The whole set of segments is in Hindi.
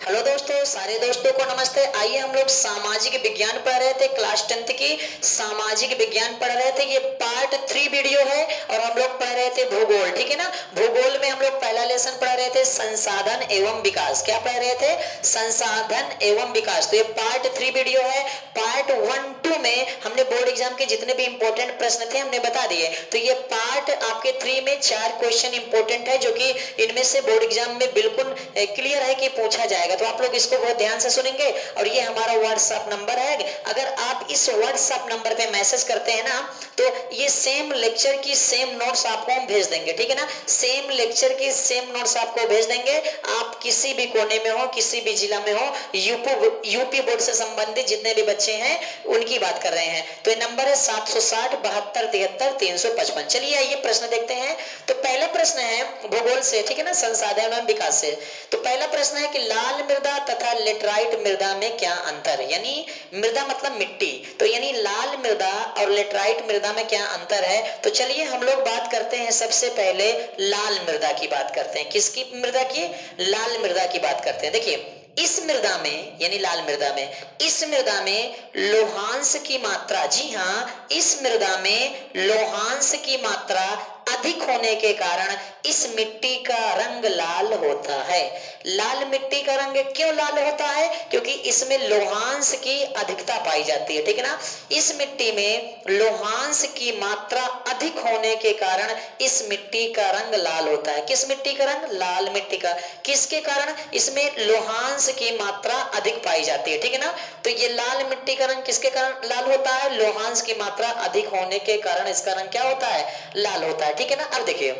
हेलो दोस्तों, सारे दोस्तों को नमस्ते। आइए हम लोग सामाजिक विज्ञान पढ़ रहे थे, क्लास 10th की सामाजिक विज्ञान पढ़ रहे थे। ये पार्ट 3 वीडियो है और हम लोग पढ़ रहे थे भूगोल, ठीक है ना। भूगोल में हम लोग पहला लेसन पढ़ रहे थे संसाधन एवं विकास। क्या पढ़ रहे थे? संसाधन एवं विकास। तो ये पार्ट 3 वीडियो है। पार्ट 1, 2 में हमने बोर्ड एग्जाम के जितने भी इंपॉर्टेंट प्रश्न थे हमने बता दिए। तो ये पार्ट आपके 3 में 4 क्वेश्चन इंपॉर्टेंट है जो कि इनमें से बोर्ड एग्जाम में बिल्कुल क्लियर है कि पूछा जाएगा। तो आप लोग इसको बहुत ध्यान से सुनेंगे। और ये हमारा व्हाट्सएप नंबर है। अगर आप इस व्हाट्सएप नंबर पे मैसेज करते हैं ना, तो ये सेम लेक्चर की सेम नोट्स आपको हम भेज देंगे, ठीक है ना। सेम लेक्चर की सेम नोट्स आपको भेज देंगे। आप किसी भी कोने में हो, किसी भी जिला में हो, यूपी बोर्ड से संबंधित जितने भी बच्चे हैं उनकी बात कर रहे हैं। तो ये नंबर है 760 72 73 355। चलिए आइए प्रश्न देखते हैं। तो पहला प्रश्न है भूगोल से, ठीक है ना, संसाधन एवं विकास से। तो पहला प्रश्न है कि लाल मृदा तथा लेटराइट मृदा में क्या अंतर है। यानी मृदा मतलब मिट्टी, तो यानी लाल मृदा और लेटराइट मृदा में क्या अंतर है। तो चलिए हम लोग बात करते हैं। सबसे पहले लाल मृदा की बात करते हैं। किसकी मृदा की? लाल मृदा की बात करते हैं। देखिए इस मृदा में, यानी लाल मृदा में, इस मृदा में लोहांश की मात्रा, जी हाँ, इस मृदा में लोहांश की मात्रा अधिक होने के कारण इस मिट्टी का रंग लाल होता है। लाल मिट्टी का रंग क्यों लाल होता है? क्योंकि इसमें लोहांश की अधिकता पाई जाती है, ठीक है ना। इस मिट्टी में लोहांश की मात्रा अधिक होने के कारण इस मिट्टी का रंग लाल होता है। किस मिट्टी का रंग? लाल मिट्टी का। किसके कारण? इसमें लोहांश की मात्रा अधिक पाई जाती है, ठीक है ना। तो ये लाल मिट्टी का रंग किसके कारण लाल होता है? लोहांश की मात्रा अधिक होने के कारण इसका रंग क्या होता है? लाल होता है, ठीक है ना। अब देखिए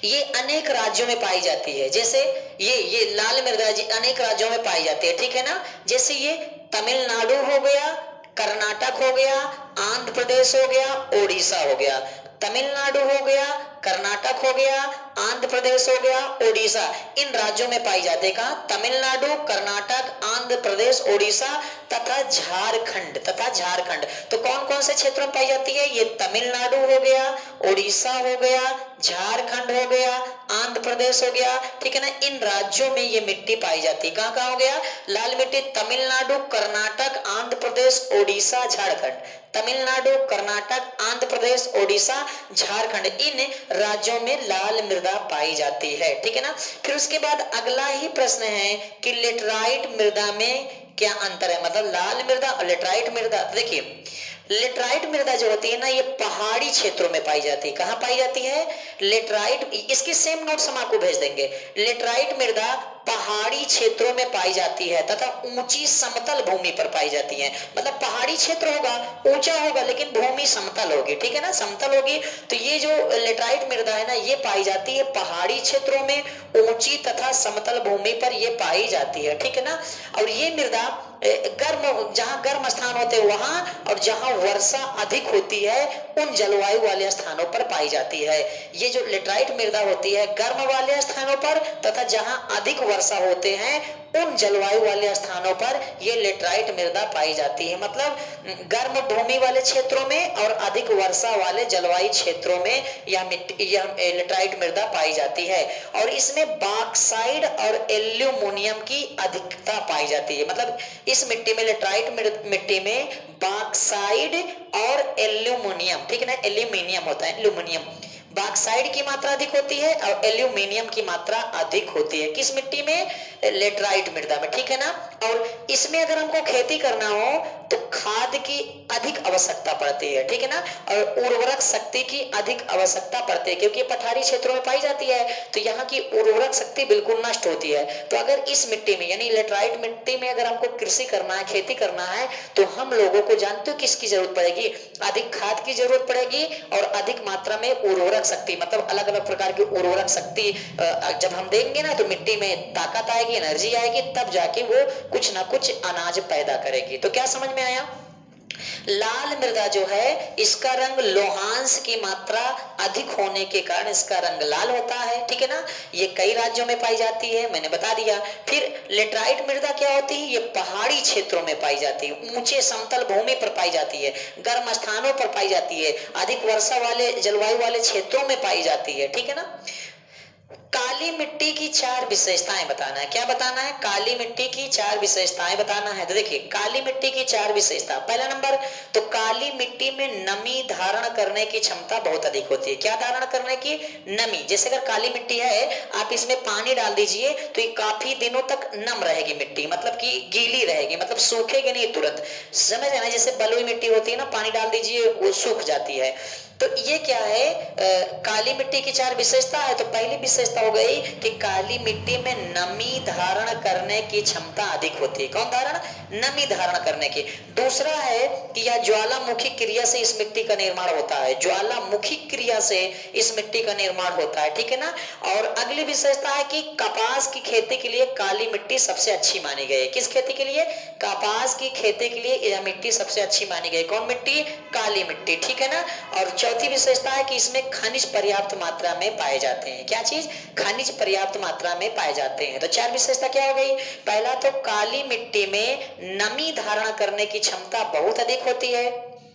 ये अनेक राज्यों में पाई जाती है। जैसे ये लाल मृदा जी अनेक राज्यों में पाई जाती है, ठीक है ना। जैसे ये तमिलनाडु हो गया, कर्नाटक हो गया, आंध्र प्रदेश हो गया, ओडिशा हो गया। तमिलनाडु हो गया, कर्नाटक हो गया, आंध्र प्रदेश हो गया, ओडिशा, इन राज्यों में पाई जाती है। कहाँ? तमिलनाडु, कर्नाटक, आंध्र प्रदेश, ओडिशा तथा झारखंड, तो कौन कौन से क्षेत्रों में पाई जाती है? ये तमिलनाडु हो गया, ओडिशा हो गया, झारखंड हो गया, आंध्र प्रदेश हो गया, ठीक है ना। इन राज्यों में ये मिट्टी पाई जाती है। कहाँ कहाँ हो गया लाल मिट्टी? तमिलनाडु, कर्नाटक, आंध्र प्रदेश, ओडिशा, झारखंड। तमिलनाडु, कर्नाटक, आंध्र प्रदेश, ओडिशा, झारखंड, इन राज्यों में लाल मृदा पाई जाती है, ठीक है ना। फिर उसके बाद अगला ही प्रश्न है कि लेटराइट मृदा में क्या अंतर है। मतलब लाल मृदा और लेटराइट मृदा। देखिए लेटराइट मृदा जो होती है ना, ये पहाड़ी क्षेत्रों में पाई जाती है। कहाँ पाई जाती है? लेटराइट, इसकी सेम नोट्स हम आपको भेज देंगे। लेटराइट मृदा पहाड़ी क्षेत्रों में पाई जाती है तथा ऊंची समतल भूमि पर पाई जाती है। मतलब पहाड़ी क्षेत्र होगा, ऊंचा होगा, लेकिन भूमि समतल होगी, ठीक है ना, समतल होगी। तो ये जो लेटराइट मृदा है ना, ये पाई जाती है पहाड़ी क्षेत्रों में, ऊंची तथा समतल भूमि पर ये पाई जाती है, ठीक है ना। और ये मृदा गर्म, जहां गर्म स्थान होते हैं वहां, और जहां वर्षा अधिक होती है उन जलवायु वाले स्थानों पर पाई जाती है। ये जो लेटराइट मृदा होती है गर्म वाले स्थानों पर तथा जहां अधिक वर्षा होते हैं उन जलवायु वाले स्थानों पर ये लेटराइट मृदा पाई जाती है। मतलब गर्म भूमि वाले क्षेत्रों में और अधिक वर्षा वाले जलवायु क्षेत्रों में यह लेटराइट मृदा पाई जाती है। और इसमें बॉक्साइट और एल्यूमिनियम की अधिकता पाई जाती है। मतलब इस मिट्टी में, लेटराइट मिट्टी में बॉक्साइट और एल्यूमिनियम, ठीक है ना, एल्यूमिनियम होता है, एल्यूमिनियम, बॉक्साइट की मात्रा अधिक होती है और एल्यूमिनियम की मात्रा अधिक होती है। किस मिट्टी में? लेटराइट मृदा में, ठीक है ना। और इसमें अगर हमको खेती करना हो तो खाद की अधिक आवश्यकता पड़ती है, ठीक है ना, और उर्वरक शक्ति की अधिक आवश्यकता पड़ती है, क्योंकि पठारी क्षेत्रों में पाई जाती है तो यहाँ की उर्वरक शक्ति बिल्कुल नष्ट होती है। तो अगर इस मिट्टी में, यानी लेटराइट मिट्टी में अगर हमको कृषि करना है, खेती करना है, तो हम लोगों को जानते हो किसकी जरूरत पड़ेगी? अधिक खाद की जरूरत पड़ेगी और अधिक मात्रा में उर्वरक शक्ति, मतलब अलग अलग प्रकार की उर्वरक शक्ति जब हम देंगे ना, तो मिट्टी में ताकत आएगी, एनर्जी आएगी, तब जाके वो कुछ ना कुछ अनाज पैदा करेगी। तो क्या समझ में आया? लाल मृदा जो है इसका रंग लोहांश की मात्रा अधिक होने के कारण इसका रंग लाल होता है, ठीक है ना। ये कई राज्यों में पाई जाती है, मैंने बता दिया। फिर लेटराइट मृदा क्या होती है? ये पहाड़ी क्षेत्रों में पाई जाती है, ऊंचे समतल भूमि पर पाई जाती है, गर्म स्थानों पर पाई जाती है, अधिक वर्षा वाले जलवायु वाले क्षेत्रों में पाई जाती है, ठीक है ना। काली मिट्टी की 4 विशेषताएं बताना है। क्या बताना है? काली मिट्टी की 4 विशेषताएं बताना है। तो देखिए काली मिट्टी की 4 विशेषता, पहला नंबर तो काली मिट्टी में नमी धारण करने की क्षमता बहुत अधिक होती है। क्या धारण करने की? नमी। जैसे अगर काली मिट्टी है, आप इसमें पानी डाल दीजिए तो ये काफी दिनों तक नम रहेगी मिट्टी, मतलब कि गीली रहेगी, मतलब सूखेगी नहीं तुरंत। समझ रहे ना? जैसे बलुई मिट्टी होती है ना, पानी डाल दीजिए वो सूख जाती है। तो ये क्या है? काली मिट्टी की 4 विशेषता है। तो पहली विशेषता हो गई कि काली मिट्टी में नमी धारण करने की क्षमता अधिक होती है। कौन धारण? नमी धारण करने की। दूसरा है कि यह ज्वालामुखी क्रिया से इस मिट्टी का निर्माण होता है। ज्वालामुखी क्रिया से इस मिट्टी का निर्माण होता है, ठीक है ना। और अगली विशेषता है कि कपास की खेती के लिए काली मिट्टी सबसे अच्छी मानी गई है। किस खेती के लिए? कपास की खेती के लिए यह मिट्टी सबसे अच्छी मानी गई। कौन मिट्टी? काली मिट्टी, ठीक है ना। और चौथी विशेषता है कि इसमें खनिज पर्याप्त मात्रा में पाए जाते हैं। क्या चीज? खनिज पर्याप्त मात्रा में पाए जाते हैं। तो 4 विशेषता क्या हो गई? पहला तो काली मिट्टी में नमी धारण करने की क्षमता बहुत अधिक होती है।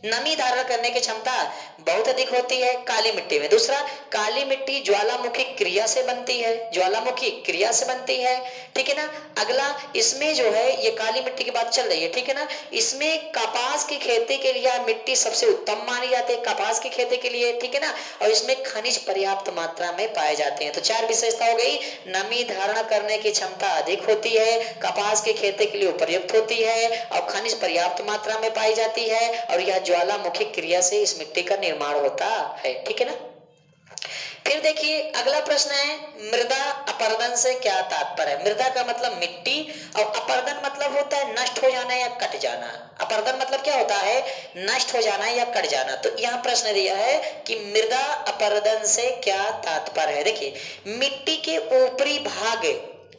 नमी धारण करने की क्षमता बहुत अधिक होती है काली मिट्टी में। दूसरा, काली मिट्टी ज्वालामुखी क्रिया से बनती है। ज्वालामुखी क्रिया से बनती है, ठीक है ना। अगला, इसमें जो है ये काली मिट्टी की बात चल रही है, ठीक है ना। इसमें कपास की खेती के लिए मिट्टी सबसे उत्तम मानी जाती है, कपास की खेती के लिए, ठीक है ना। और इसमें खनिज पर्याप्त मात्रा में पाए जाते हैं। तो 4 विशेषता हो गई। नमी धारण करने की क्षमता अधिक होती है, कपास की खेती के लिए उपयुक्त होती है, और खनिज पर्याप्त मात्रा में पाई जाती है, और यह ज्वालामुखी क्रिया से इस मिट्टी का निर्माण होता है, ठीक है ना। फिर देखिए अगला प्रश्न है, मृदा अपरदन से क्या तात्पर्य है? मृदा का मतलब मिट्टी, और अपरदन मतलब होता है नष्ट हो जाना या कट जाना। अपरदन मतलब क्या होता है? नष्ट हो जाना या कट जाना। तो यहाँ प्रश्न दिया है कि मृदा अपरदन से क्या तात्पर्य है। देखिए मिट्टी के ऊपरी भाग,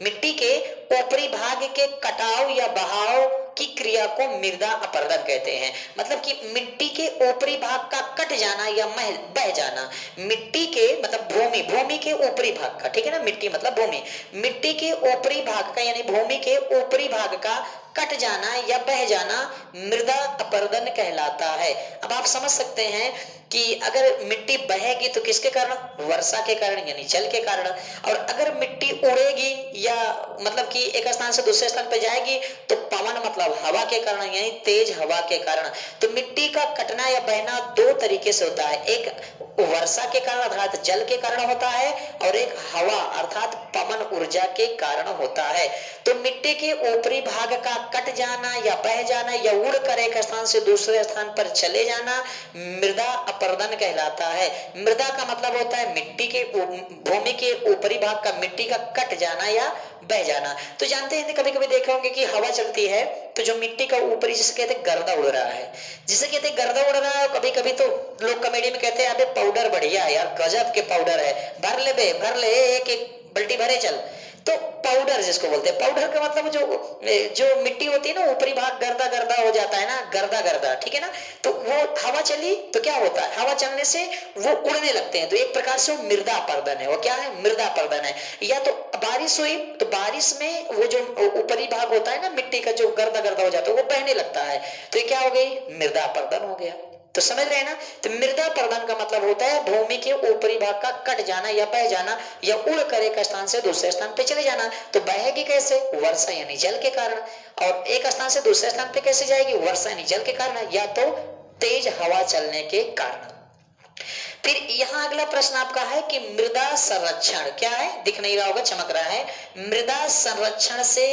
मिट्टी के ऊपरी भाग के कटाव या बहाव की क्रिया को मृदा अपरदन कहते हैं। मतलब कि मिट्टी के ऊपरी भाग का कट जाना या बह जाना। मिट्टी के मतलब भूमि, भूमि के ऊपरी भाग का, ठीक है ना। मिट्टी मतलब भूमि, मिट्टी के ऊपरी भाग का यानी भूमि के ऊपरी भाग का कट जाना या बह जाना मृदा अपरदन कहलाता है। अब आप समझ सकते हैं कि अगर मिट्टी बहेगी तो किसके कारण? वर्षा के कारण यानी जल के कारण। और अगर मिट्टी उड़ेगी या मतलब कि एक स्थान से दूसरे स्थान पर जाएगी तो पवन मतलब हवा के कारण यानी तेज हवा के कारण। तो मिट्टी का कटना या बहना 2 तरीके से होता है, एक वर्षा के कारण अर्थात जल के कारण होता है, और एक हवा अर्थात पवन ऊर्जा के कारण होता है। तो मिट्टी के ऊपरी भाग का कट जाना या बह जाना या उड़ कर एक स्थान से दूसरे स्थान पर चले जाना मृदा अपरदन कहलाता है। मृदा का मतलब होता है मिट्टी के भूमि के ऊपरी भाग का मिट्टी का कट जाना या बह जाना। तो जानते हैं कभी कभी देखे होंगे कि हवा चलती है तो जो मिट्टी का ऊपरी जिसे कहते हैं गर्दा उड़ रहा है, जिसे कहते हैं गर्दा उड़ रहा है। कभी कभी तो लोग कॉमेडी में कहते हैं अबे पाउडर बढ़िया है यार, गजब के पाउडर है, भर ले बे, भर ले, एक एक बल्टी भरे चल। तो पाउडर जिसको बोलते हैं, पाउडर का मतलब जो मिट्टी होती है ना ऊपरी भाग गर्दा गर्दा हो जाता है ना, गर्दा गर्दा, ठीक है ना। तो वो हवा चली तो क्या होता है? हवा चलने से वो उड़ने लगते हैं। तो एक प्रकार से वो मृदा अपरदन है। वो क्या है? मृदा अपरदन है। या तो बारिश हुई तो बारिश में वो जो ऊपरी भाग होता है ना मिट्टी का जो गर्दा गर्दा हो जाता है वो बहने लगता है। तो ये क्या हो गई? मृदा अपरदन हो गया। तो समझ रहे हैं ना। तो मृदा अपरदन का मतलब होता है भूमि के ऊपरी भाग का कट जाना या बह जाना या उड़ कर एक स्थान से दूसरे स्थान पे चले जाना। तो बहेगी कैसे? वर्षा यानी जल के कारण। और एक स्थान से दूसरे स्थान पे कैसे जाएगी? वर्षा यानी जल के कारण या तो तेज हवा चलने के कारण। फिर यहाँ अगला प्रश्न आपका है कि मृदा संरक्षण क्या है? दिख नहीं रहा होगा, चमक रहा है। मृदा संरक्षण से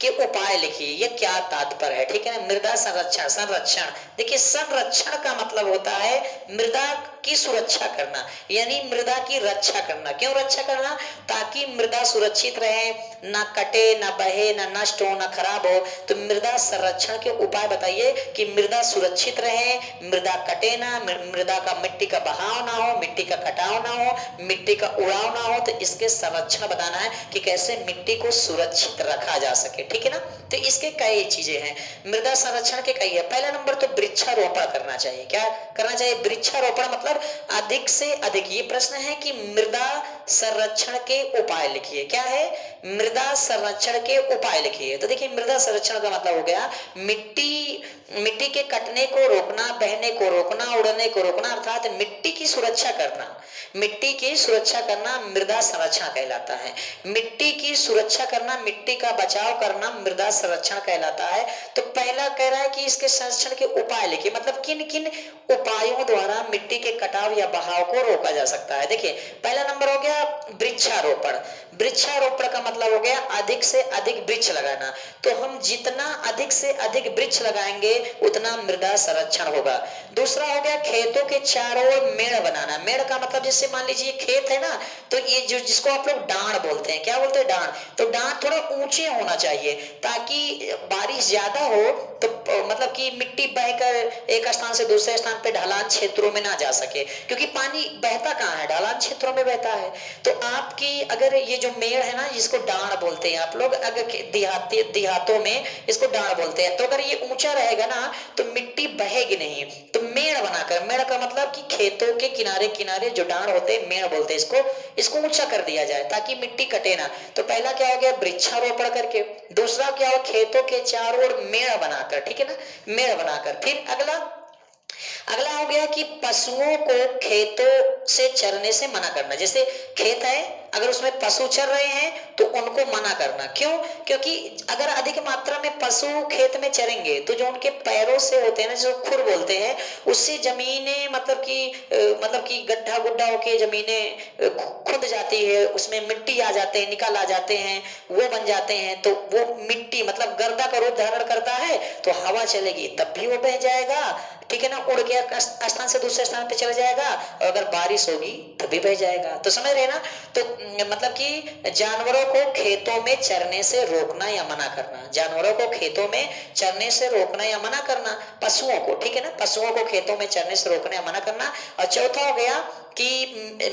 के उपाय लिखिए, ये क्या तात्पर्य है, ठीक है ना। मृदा संरक्षण, संरक्षण देखिए संरक्षण का मतलब होता है मृदा की सुरक्षा करना यानी मृदा की रक्षा करना। क्यों रक्षा करना? ताकि मृदा सुरक्षित रहे, ना कटे, ना बहे, ना नष्ट हो, ना खराब हो। तो मृदा संरक्षण के उपाय बताइए कि मृदा सुरक्षित रहे, मृदा कटे ना, मृदा का मिट्टी का बहाव ना हो, मिट्टी का कटाव ना हो, मिट्टी का उड़ाव ना हो। तो इसके संरक्षण बताना है कि कैसे मिट्टी को सुरक्षित रखा जा सके, ठीक है ना। तो इसके कई चीजें हैं, मृदा संरक्षण के कई है। पहला नंबर तो वृक्षारोपण करना चाहिए। क्या करना चाहिए? वृक्षारोपण मतलब अधिक से अधिक। ये प्रश्न है कि मृदा संरक्षण के उपाय लिखिए। क्या है? मृदा संरक्षण के उपाय लिखिए। तो देखिए मृदा संरक्षण का मतलब हो गया मिट्टी के कटने को रोकना, बहने को रोकना, उड़ने को रोकना, अर्थात मिट्टी की सुरक्षा करना। मिट्टी की सुरक्षा करना मृदा संरक्षण कहलाता है। मिट्टी की सुरक्षा करना, मिट्टी का बचाव करना मृदा संरक्षण कहलाता है। तो पहला कह रहा है कि इसके संरक्षण के उपाय लिखिए, मतलब किन किन उपायों द्वारा मिट्टी के कटाव या बहाव को रोका जा सकता है। देखिए पहला नंबर हो गया वृक्षारोपण। वृक्षारोपण का मतलब हो गया अधिक से अधिक वृक्ष लगाना। तो हम जितना अधिक से अधिक वृक्ष लगाएंगे उतना मृदा संरक्षण होगा। दूसरा हो गया खेतों के चारों ओर मेड़ बनाना। मेड़ का मतलब जैसे मान लीजिए खेत है ना, तो ये जो जिसको आप लोग डांड बोलते हैं, क्या बोलते हैं? डांड। तो डांड थोड़ा ऊंचे होना चाहिए ताकि बारिश ज्यादा हो तो मतलब कि मिट्टी बहकर एक स्थान से दूसरे स्थान पे ढलान क्षेत्रों में ना जा सके, क्योंकि पानी बहता कहाँ है? ढलान क्षेत्रों में बहता है। तो आपकी अगर ये जो मेड़ है ना, जिसको डांड बोलते हैं आप लोग, अगर देहातों में इसको डांड बोलते हैं, तो अगर ये ऊंचा रहेगा ना तो मिट्टी बहेगी नहीं। तो मेड़ बनाकर, मेड़ का मतलब कि खेतों के किनारे किनारे जो डांड होते हैं, मेड़ बोलते हैं इसको ऊंचा कर दिया जाए ताकि मिट्टी कटे ना। तो पहला क्या हो गया? वृक्षारोपण करके। दूसरा क्या हो? खेतों के चारों ओर मेड़ बनाकर, ठीक है ना, मेड़ बनाकर। फिर अगला हो गया कि पशुओं को खेतों से चरने से मना करना। जैसे खेत है, अगर उसमें पशु चर रहे हैं तो उनको मना करना। क्यों? क्योंकि अगर अधिक मात्रा में पशु खेत में चरेंगे तो जो उनके पैरों से होते हैं ना, जो खुर बोलते हैं, उससे जमीनें मतलब कि गड्ढा गुड्ढा होके जमीनें खुद जाती है, उसमें मिट्टी आ जाते हैं, निकल आ जाते हैं, वो बन जाते हैं। तो वो मिट्टी मतलब गर्दा का रूप धारण करता है, तो हवा चलेगी तब भी वो बह जाएगा, ठीक है ना, उड़ के स्थान से दूसरे स्थान पे चला जाएगा, और अगर बारिश होगी तभी बह जाएगा। तो समझ रहे ना। तो मतलब कि जानवरों को खेतों में चरने से रोकना या मना करना, जानवरों को खेतों में चरने से रोकना या मना करना, पशुओं को, ठीक है ना, पशुओं को खेतों में चरने से रोकना या मना करना। और चौथा हो गया कि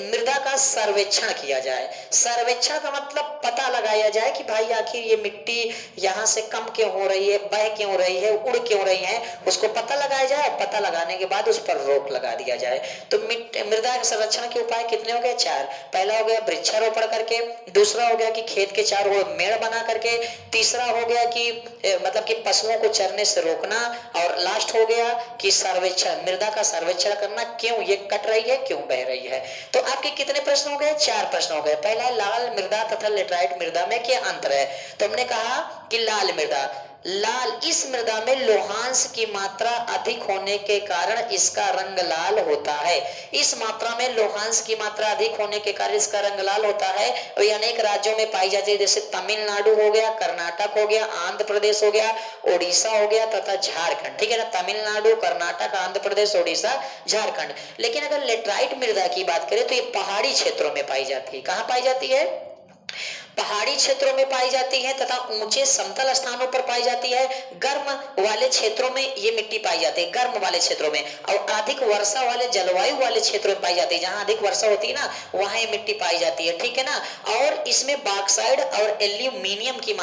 मृदा का सर्वेक्षण किया जाए। सर्वेक्षण का मतलब पता लगाया जाए कि भाई आखिर ये मिट्टी यहाँ से कम क्यों हो रही है, बह क्यों रही है, उड़ क्यों रही है, उसको पता लगाया जाए। पता लगाने के बाद उस पर रोक लगा दिया जाए। तो मृदा संरक्षण के उपाय कितने हो गए? 4। पहला हो गया वृक्षारोपण करके, दूसरा हो गया कि खेत के चारों ओर मेड़ बना करके, तीसरा हो गया कि मतलब कि पशुओं को चरने से रोकना, और लास्ट हो गया कि सर्वेक्षण, मृदा का सर्वेक्षण करना, क्यों ये कट रही है, क्यों बह रही है। तो आपके कितने प्रश्न हो गए? 4 प्रश्न हो गए। पहला, लाल मृदा तथा लेटराइट मृदा में क्या अंतर है? तो हमने कहा कि लाल मृदा, इस मृदा में लोहांश की मात्रा अधिक होने के कारण इसका रंग लाल होता है। इस मात्रा में लोहांश की मात्रा अधिक होने के कारण इसका रंग लाल होता है, और ये अनेक राज्यों में पाई जाती है, जैसे तमिलनाडु हो गया, कर्नाटक हो गया, आंध्र प्रदेश हो गया, ओडिशा हो गया तथा झारखंड, ठीक है ना। तमिलनाडु, कर्नाटक, आंध्र प्रदेश, ओडिशा, झारखंड। लेकिन अगर लेटराइट मृदा की बात करें तो ये पहाड़ी क्षेत्रों में पाई जाती है। कहाँ पाई जाती है? पहाड़ी क्षेत्रों में पाई जाती है तथा ऊंचे समतल स्थानों पर पाई जाती है। गर्म वाले क्षेत्रों में ये मिट्टी पाई जाती है, गर्म वाले क्षेत्रों में, और अधिक वर्षा वाले जलवायु वाले क्षेत्रों में पाई जाती है। जहां अधिक वर्षा होती है ना, वहां ये मिट्टी पाई जाती है, ठीक है ना। और इसमें बॉक्साइड और एल्यूमिनियम की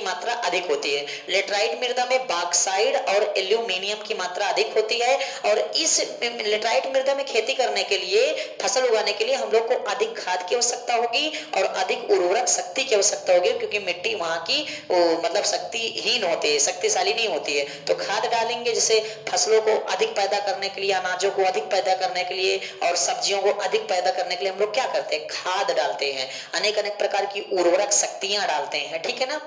मात्रा अधिक होती है। लेटराइट मृदा में बॉक्साइड और एल्यूमिनियम की मात्रा अधिक होती है। और इस लेटराइट मृदा में खेती करने के लिए, फसल उगाने के लिए हम लोग को अधिक खाद की आवश्यकता होगी और अधिक उर्वरक शक्ति की आवश्यकता होगी, क्योंकि मिट्टी वहां की मतलब शक्तिहीन होती है, शक्तिशाली नहीं होती है। तो खाद डालेंगे, जैसे फसलों को अधिक पैदा करने के लिए, अनाजों को अधिक पैदा करने के लिए और सब्जियों को अधिक पैदा करने के लिए हम लोग क्या करते हैं? खाद डालते हैं, अनेक अनेक प्रकार की उर्वरक शक्तियां डालते हैं, ठीक है ना।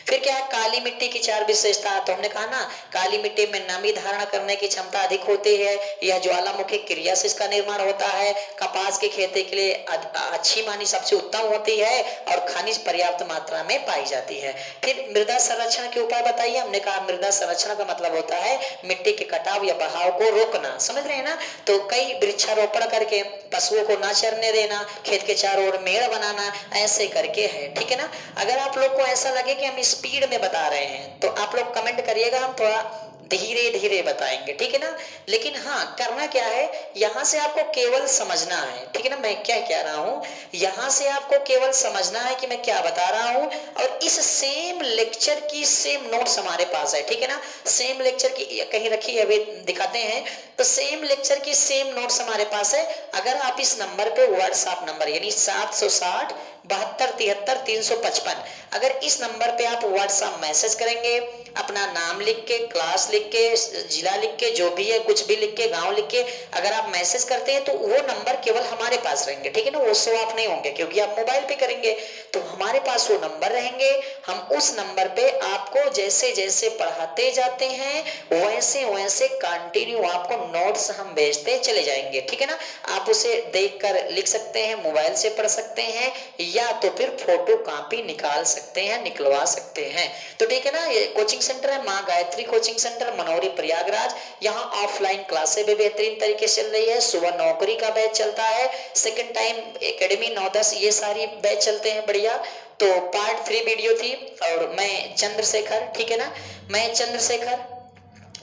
फिर क्या है? काली मिट्टी की 4 विशेषता। तो हमने कहा ना, काली मिट्टी में नमी धारण करने की क्षमता अधिक होती है, यह ज्वालामुखी क्रिया से इसका निर्माण होता है, कपास की खेती के लिए अच्छी मानी सबसे उत्तम होती है, और खनिज पर्याप्त मात्रा में पाई जाती है। फिर मृदा संरक्षण के उपाय बताइए। हमने कहा मृदा संरक्षण का मतलब होता है मिट्टी के कटाव या बहाव को रोकना, समझ रहे हैं ना। तो कई वृक्षारोपण करके, पशुओं को ना चरने देना, खेत के चारों ओर मेड़ बनाना, ऐसे करके है, ठीक है ना। अगर आप लोग को ऐसा लगे कि हम स्पीड में बता रहे हैं तो आप लोग कमेंट करिएगा, हम थोड़ा धीरे धीरे बताएंगे, ठीक है ना। लेकिन हाँ, करना क्या है, यहां से आपको केवल समझना है, ठीक है ना। मैं क्या कह रहा हूं, यहां से आपको केवल समझना समझना है कि मैं क्या बता रहा हूं। और इस सेम लेक्चर की सेम नोट्स हमारे पास है, ठीक है ना। सेम लेक्चर की कहीं रखी है, अभी दिखाते हैं। तो सेम लेक्चर की सेम नोट्स हमारे पास है। अगर आप इस नंबर पे व्हाट्सएप नंबर यानी 760 72 73 355, अगर इस नंबर पे आप व्हाट्सएप मैसेज करेंगे, अपना नाम लिख के, क्लास लिख के, जिला लिख के, जो भी है कुछ भी लिख के, गांव लिख के अगर आप मैसेज करते हैं तो वो नंबर केवल हमारे पास रहेंगे, ठीक है ना। वो शो ऑफ नहीं होंगे क्योंकि आप मोबाइल पे करेंगे, तो हमारे पास वो नंबर रहेंगे। हम उस नंबर पे आपको जैसे जैसे पढ़ाते जाते हैं वैसे वैसे कंटिन्यू आपको नोट्स हम भेजते चले जाएंगे, ठीक है ना। आप उसे देखकर लिख सकते हैं, मोबाइल से पढ़ सकते हैं, या तो फिर फोटो कॉपी निकाल सकते हैं, निकलवा सकते हैं। तो ठीक है ना। ये कोचिंग सेंटर है माँ गायत्री कोचिंग सेंटर, मनोरी प्रयागराज। यहाँ ऑफलाइन क्लासे भी बेहतरीन तरीके से चल रही है। सुबह नौकरी का बैच चलता है, सेकंड टाइम एकेडमी 9-10 ये सारी बैच चलते हैं, बढ़िया। तो पार्ट 3 वीडियो थी और मैं चंद्रशेखर, ठीक है ना, मैं चंद्रशेखर,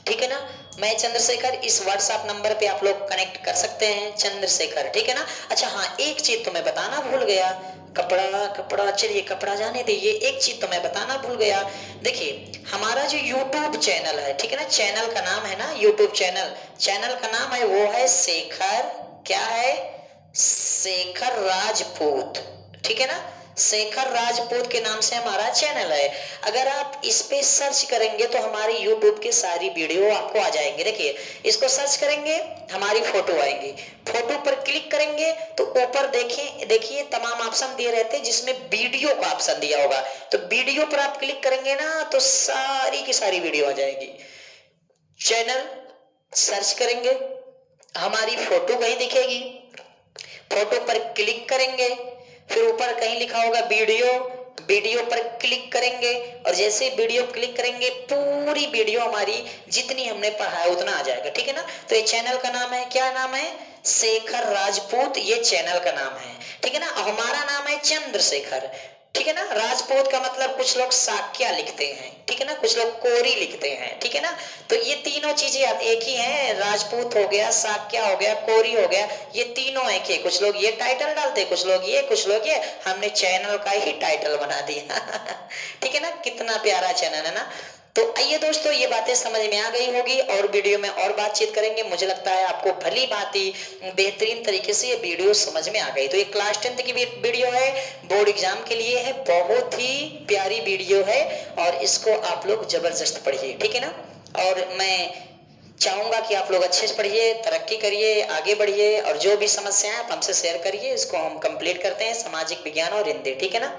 ठीक है ना, मैं चंद्रशेखर। इस व्हाट्सएप नंबर पे आप लोग कनेक्ट कर सकते हैं, चंद्रशेखर, ठीक है ना। अच्छा हाँ, एक चीज तो मैं बताना भूल गया, कपड़ा कपड़ा, चलिए कपड़ा जाने दीजिए, एक चीज तो मैं बताना भूल गया। देखिए हमारा जो YouTube चैनल है, ठीक है ना, चैनल का नाम है ना YouTube चैनल, चैनल का नाम है वो है शेखर, क्या है, शेखर राजपूत, ठीक है ना। शेखर राजपूत के नाम से हमारा चैनल है। अगर आप इस पे सर्च करेंगे तो हमारी YouTube की सारी वीडियो आपको आ जाएंगे। देखिए इसको सर्च करेंगे, हमारी फोटो आएंगी, फोटो पर क्लिक करेंगे तो ऊपर देखिए तमाम ऑप्शन दिए रहते हैं जिसमें वीडियो का ऑप्शन दिया होगा। तो वीडियो पर आप क्लिक करेंगे ना तो सारी की सारी वीडियो आ जाएगी। चैनल सर्च करेंगे, हमारी फोटो कहीं दिखेगी, फोटो पर क्लिक करेंगे, फिर ऊपर कहीं लिखा होगा वीडियो, वीडियो पर क्लिक करेंगे और जैसे वीडियो क्लिक करेंगे पूरी वीडियो हमारी जितनी हमने पढ़ा है उतना आ जाएगा, ठीक है ना। तो ये चैनल का नाम है, क्या नाम है, शेखर राजपूत, ये चैनल का नाम है, ठीक है ना। हमारा नाम है चंद्रशेखर, ठीक है ना। राजपूत का मतलब कुछ लोग साक्या लिखते हैं, ठीक है ना, कुछ लोग कोरी लिखते हैं, ठीक है ना। तो ये तीनों चीजें एक ही हैं, राजपूत हो गया, साक्या हो गया, कोरी हो गया, ये तीनों एक ही। कुछ लोग ये टाइटल डालते, कुछ लोग ये, कुछ लोग ये, हमने चैनल का ही टाइटल बना दिया ठीक है ना, कितना प्यारा चैनल है ना। तो आइए दोस्तों, ये बातें समझ में आ गई होगी और वीडियो में और बातचीत करेंगे। मुझे लगता है आपको भली भांति बेहतरीन तरीके से ये वीडियो समझ में आ गई। तो ये क्लास 10th की वीडियो है, बोर्ड एग्जाम के लिए है, बहुत ही प्यारी वीडियो है और इसको आप लोग जबरदस्त पढ़िए, ठीक है ना। और मैं चाहूंगा कि आप लोग अच्छे से पढ़िए, तरक्की करिए, आगे बढ़िए और जो भी समस्याएं आप हमसे शेयर करिए, इसको हम कंप्लीट करते हैं, सामाजिक विज्ञान और हिंदी, ठीक है ना।